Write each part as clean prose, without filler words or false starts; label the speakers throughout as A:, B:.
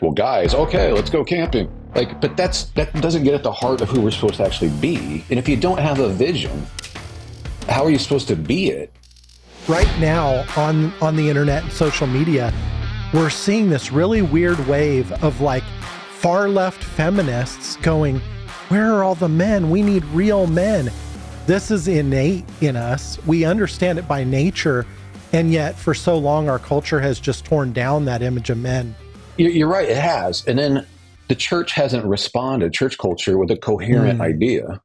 A: well, guys, okay, let's go camping. Like, but that doesn't get at the heart of who we're supposed to actually be. And if you don't have a vision, how are you supposed to be it?
B: Right now on the internet and social media, we're seeing this really weird wave of like far left feminists going, where are all the men? We need real men. This is innate in us. We understand it by nature. And yet for so long, our culture has just torn down that image of men.
A: You're right, it has. And then the church hasn't responded, church culture, with a coherent idea.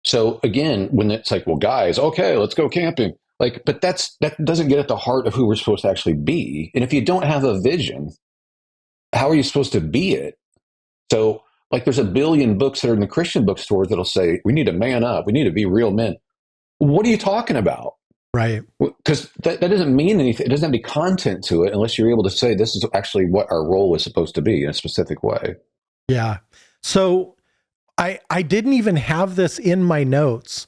A: So again, when it's like, well, guys, okay, let's go camping. Like, but that doesn't get at the heart of who we're supposed to actually be. And if you don't have a vision, how are you supposed to be it? So like there's a billion books that are in the Christian bookstores that'll say, we need to man up. We need to be real men. What are you talking about?
B: Right.
A: Because that doesn't mean anything. It doesn't have any content to it unless you're able to say this is actually what our role is supposed to be in a specific way.
B: Yeah. So I didn't even have this in my notes,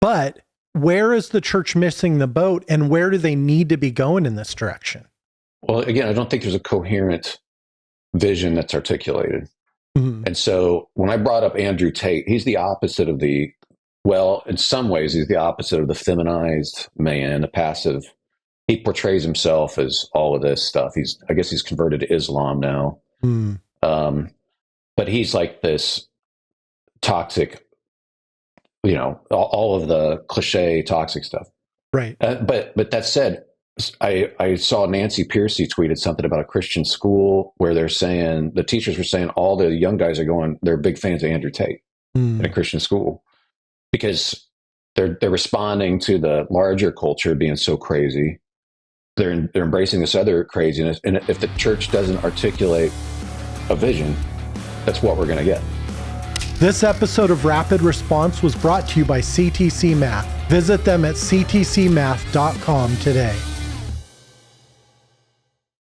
B: but where is the church missing the boat and where do they need to be going in this direction?
A: Well, again, I don't think there's a coherent vision that's articulated. Mm-hmm. And so when I brought up Andrew Tate, he's the opposite of well, in some ways, he's the opposite of the feminized man, the passive. He portrays himself as all of this stuff. I guess he's converted to Islam now. But he's like this toxic, all of the cliche toxic stuff.
B: Right.
A: But that said, I saw Nancy Pearcey tweeted something about a Christian school where they're saying, the teachers were saying all the young guys they're big fans of Andrew Tate in a Christian school. Because they're responding to the larger culture being so crazy. They're embracing this other craziness. And if the church doesn't articulate a vision, that's what we're going to get.
B: This episode of Rapid Response was brought to you by CTC Math. Visit them at ctcmath.com today.